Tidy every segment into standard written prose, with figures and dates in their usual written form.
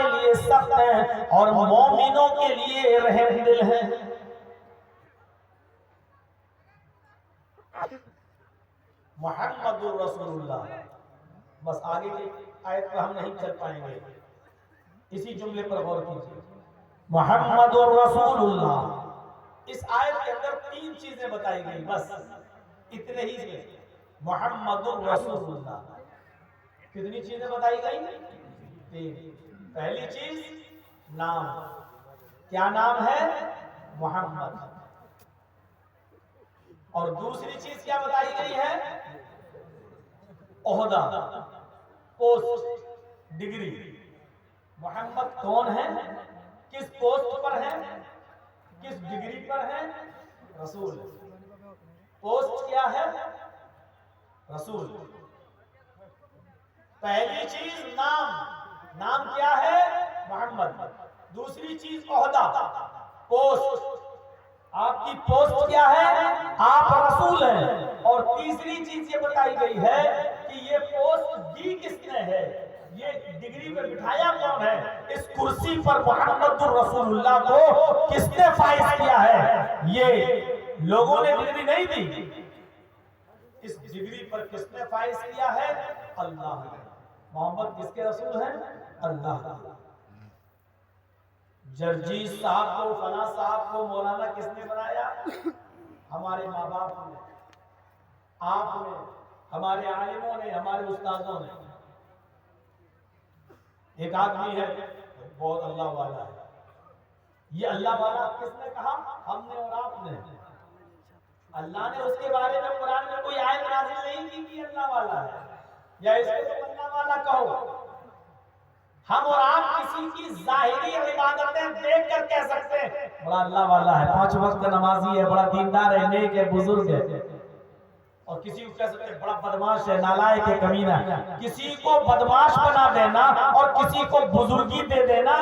کے لیے سخت ہیں اور مومنوں کے لیے رحم دل ہیں۔ محمد رسول اللہ، بس آگے کی آیت پر ہم نہیں چل پائیں گے، اسی جملے پر غور کیجیے۔ محمد رسول اللہ، اس آیت کے اندر 3 چیزیں بتائی گئی، بس اتنے ہی سے محمد رسول اللہ۔ کتنی چیزیں بتائی گئی؟ 3۔ پہلی چیز نام، کیا نام ہے؟ محمد۔ اور دوسری چیز کیا بتائی گئی ہے؟ عہدہ، پوسٹ، ڈگری۔ محمد کون ہے؟ کس پوسٹ پر ہے؟ کس ڈگری پر ہے؟ رسول۔ پوسٹ کیا ہے؟ رسول۔ پہلی چیز نام، نام کیا ہے؟ محمد۔ دوسری چیز عہدہ، پوسٹ، آپ کی پوسٹ کیا ہے؟ آپ رسول ہیں۔ اور تیسری چیز یہ بتائی گئی ہے کہ یہ پوسٹ دی کس نے ہے، یہ ڈگری پہ بٹھایا کون ہے، اس کرسی پر محمد الرسول اللہ کو کس نے فائز کیا ہے؟ یہ لوگوں نے ڈگری نہیں دی، اس ڈگری پر کس نے فائز کیا ہے؟ اللہ نے۔ محمد کس کے رسول ہیں؟ اللہ کے۔ جرجیس صاحب کو، فلاں صاحب کو مولانا کس نے بنایا؟ ہمارے ماں باپ نے، آپ نے، ہمارے عالموں نے، ہمارے استاذوں نے۔ ایک آدمی ہے بہت اللہ والا ہے، یہ اللہ والا کس نے کہا؟ ہم نے اور آپ نے۔ اللہ نے اس کے بارے میں قرآن میں کوئی آیت نازل نہیں کی کہ اللہ والا ہے، یا اس کو تم اللہ والا کہو۔ ہم اور آپ کسی کی ظاہری عبادتیں دیکھ کر کہہ سکتے ہیں بڑا اللہ والا ہے، 5 وقت نمازی ہے، بڑا دیندار ہے، نیک ہے، بزرگ ہے۔ اور کسی کو کہہ سکتے ہیں بڑا بدماش ہے، نالائق ہے، کمینہ ہے۔ کسی کو بدماش بنا دینا اور کسی کو بزرگی دے دینا،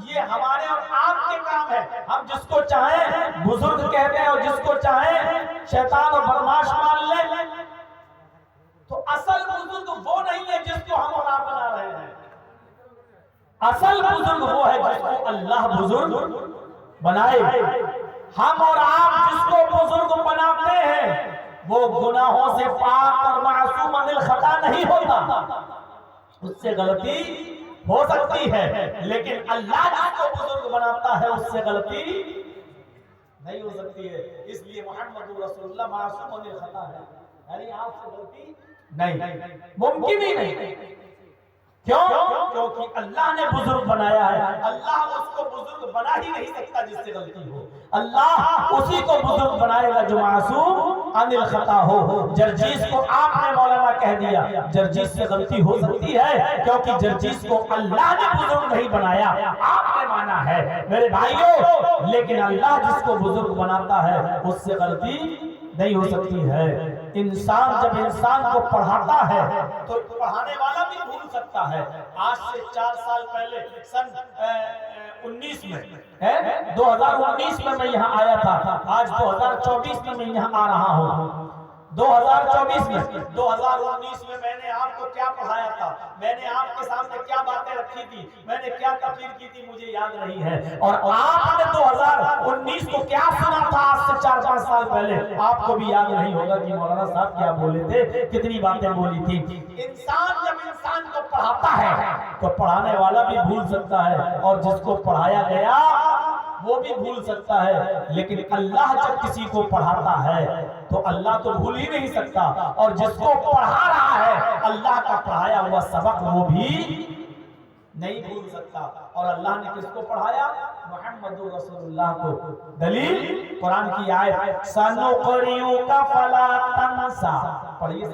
یہ ہمارے اور آپ کے کام ہے۔ ہم جس کو چاہیں بزرگ کہتے ہیں اور جس کو چاہیں شیطان اور بدماش مان لیں۔ تو اصل بزرگ وہ نہیں ہے جس کو ہم اور آپ بنا رہے ہیں، اصل بزرگ وہ ہے جس کو اللہ بزرگ بنائے۔ ہم اور آپ جس کو بزرگ بناتے ہیں وہ گناہوں سے پاک اور معصوم عن الخطا نہیں ہوتا، اس سے غلطی ہو سکتی ہے، لیکن اللہ جس کو بزرگ بناتا ہے اس سے غلطی نہیں ہو سکتی ہے۔ اس لیے محمد رسول اللہ معصوم عن الخطا ہے، یعنی آپ سے غلطی نہیں، ممکن ہی نہیں۔ کیوں؟ کیونکہ اللہ نے بزرگ بنایا ہے، اللہ اس کو بزرگ بنا ہی نہیں سکتا جس سے غلطی ہو، اللہ اسی کو بزرگ بنائے گا جو معصوم عن الخطا ہو۔ جرجیس کو آپ نے مولانا کہہ دیا، جرجیس سے غلطی ہو سکتی ہے کیونکہ جرجیس کو اللہ نے بزرگ نہیں بنایا، آپ نے مانا ہے میرے بھائیوں، لیکن اللہ جس کو بزرگ بناتا ہے اس سے غلطی نہیں ہو سکتی ہے۔ انسان جب انسان کو پڑھاتا ہے تو پڑھانے والا بھی بھول سکتا ہے۔ آج سے 4 سال پہلے سن 19 میں 2019 میں یہاں آیا تھا، آج 2024 میں یہاں آ رہا ہوں۔ 2019 میں میں نے آپ کو کیا پڑھایا تھا، میں نے آپ کے سامنے کیا باتیں رکھی تھی، میں نے کیا تقریر کی تھی، مجھے یاد نہیں ہے۔ اور آپ نے 2019 کو کیا سنا تھا آج سے 4-5 سال پہلے، آپ کو بھی یاد نہیں ہوگا کہ مولانا صاحب کیا بولے تھے، کتنی باتیں بولی تھی۔ انسان جب انسان کو پڑھاتا ہے تو پڑھانے والا بھی بھول سکتا ہے اور جس کو پڑھایا گیا وہ بھی بھول سکتا ہے، لیکن اللہ جب کسی کو پڑھاتا ہے تو اللہ تو بھول ہی نہیں سکتا، اور جس کو پڑھا رہا ہے اللہ کا پڑھایا ہوا سبق وہ بھی نہیں بھول سکتا۔ اور اللہ نے کس کو پڑھایا؟ محمد رسول اللہ کو۔ دلیل قرآن کی آیت سَنُقْرِئُكَ فَلَا تَنْسَى، پڑھئیے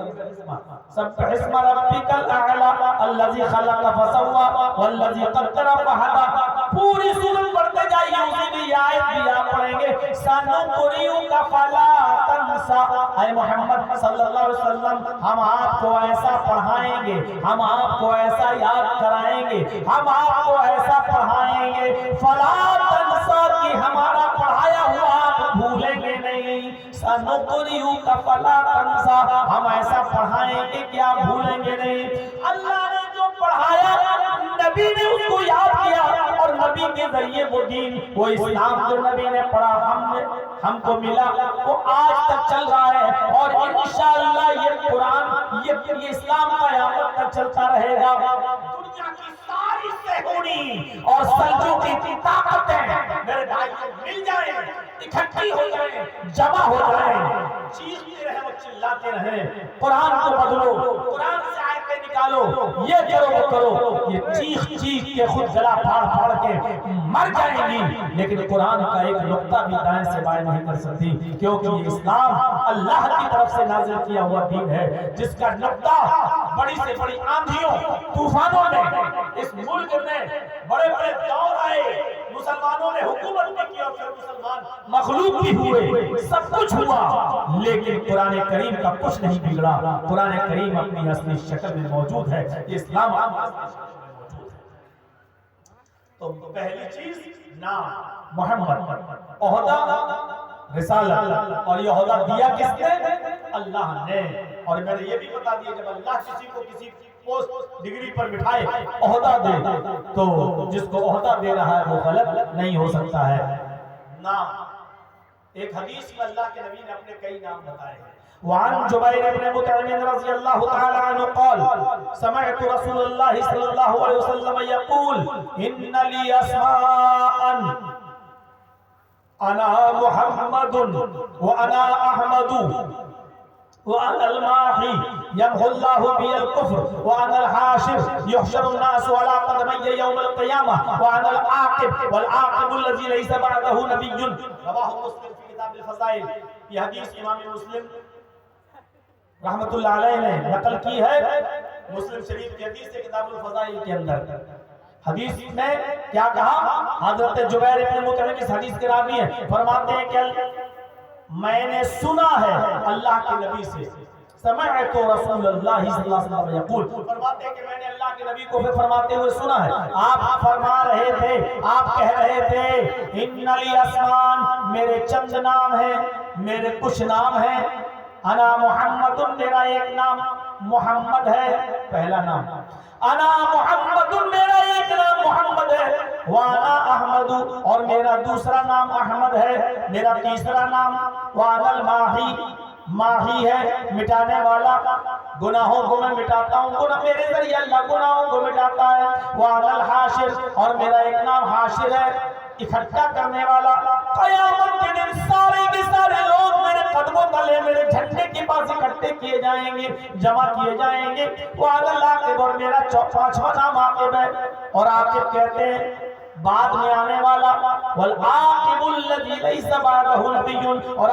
سبح اسم ربک الاعلی الذی خلق فسوى والذی قدر فہدى۔ پوری سورت پڑھتے جائیے، اسی میں یہ آیت بھی آپ پڑھیں گے سَنُقْرِئُكَ فَلَا تَنْسَى۔ اے محمد صلی اللہ علیہ وسلم، ہم آپ کو ایسا پڑھائیں گے، ہم آپ کو ایسا یاد کرائیں گے، ہم آپ کو ایسا پڑھائیں گے فَلَا تَنْسَى کہ ہمارا پڑھایا ہوا آپ بھولیں گے نہیں۔ سَنُقْرِئُكَ فَلَا تَنْسَى، ہم ایسا پڑھائیں گے کہ آپ بھولیں گے نہیں۔ اللہ نے جو پڑھایا نبی نے اس کو یاد کے ذریعے وہ دین، وہ اسلام جو نبی نے پڑھا ہم کو ملا، وہ آج تک چل رہا ہے، اور انشاءاللہ یہ قرآن یہ اسلام قیامت تک چلتا رہے گا۔ دنیا کی ساری سہونی اور سلجوقی کی طاقتیں میرے بھائی مل جائیں، اکٹھی ہو جائیں، جمع ہو جائیں، چیختے رہے اور چلاتے رہے، قرآن کو بدلو، قرآن سے آیتیں نکالو، یہ کرو وہ کرو، یہ چیخ چیخ کے خود گلا پھاڑ پھاڑ کے مر جائیں گی، لیکن قرآن کا ایک نقطہ بھی دائیں سے بائیں نہیں کر سکتی، کیونکہ یہ اسلام اللہ کی طرف سے نازل کیا ہوا دین ہے، جس کا نقطہ بڑی سے بڑی آندھیوں طوفانوں میں اس ملک میں بڑے بڑے دور آئے، مسلمانوں نے حکومت بھی کی اور پھر مسلمان مخلوق بھی ہوئے، سب کچھ ہوا، لیکن قرآن کریم کا کچھ نہیں بگڑا۔ قرآن کریم اپنی اصلی شکل میں موجود ہے، اسلام موجود ہے۔ تو پہلی چیز نام محمد، عہدہ رسالت، اور یہ عہدہ دیا کس نے؟ اللہ نے۔ اور میں نے یہ بھی بتا دیا جب اللہ کسی کو کسی پوسٹ ڈگری پر بٹھائے عہدہ دے تو جس کو عہدہ دے رہا ہے وہ غلط نہیں ہو سکتا ہے۔ نام، ایک حدیث میں اللہ کے نبی نے اپنے کئی نام بتائے ہیں۔ وعن جبیر بن مطعم رضی اللہ تعالی عنہ قال سمعت رسول اللہ صلی اللہ علیہ وسلم یقول ان لی اسماء انا محمد وانا احمد وانا الماحی یمحو اللہ بی الکفر وانا الحاشر یحشر الناس علی قدمی یوم القیامہ وانا العاقب والعاقب الذی لیس بعدہ نبی۔ رواہ مسلم فی کتاب الفضائل۔ یہ حدیث امام مسلم رحمت اللہ علیہ نے نقل کی ہے مسلم شریف کی حدیث سے کتاب الفضائل کے اندر۔ حدیث میں کیا کہا؟ حضرت جبیر بن مطعم اس حدیث کے راوی ہیں، فرماتے ہیں کہ میں نے سنا ہے اللہ کے نبی سے، سمعت رسول اللہ صلی اللہ علیہ وسلم یقول، فرماتے ہیں کہ میں نے اللہ کے نبی کو فرماتے ہوئے سنا ہے، آپ فرما رہے تھے، آپ کہہ رہے تھے ان لی اسمان، میرے چند نام ہیں، میرے کچھ نام ہیں، انا محمد، میرا ایک نام محمد ہے، پہلا نام، انا محمد، میرا ایک نام محمد ہے، وانا احمد، اور میرا دوسرا نام احمد ہے، میرا تیسرا نام وانا الماحی، ماحی ہے مٹانے والا، گناہوں کو میں مٹاتا ہوں، گناہ میرے ذریعے اللہ گناہوں کو مٹاتا ہے، وانا الحاشر، اور میرا ایک نام حاشر ہے، اکٹھا کرنے والا۔ قیامت کے دن سارے کے سارے لوگ میرے قدموں تلے میرے جھنڈے کے پاس اکٹھے کیے جائیں گے، جمع کیے جائیں گے۔ وعد العاقب، اور میرا پانچواں نام عاقب ہے، اور عاقب کہتے ہیں بعد میں آنے والا، والعاقب الذی لیس بعدہ نبی، اور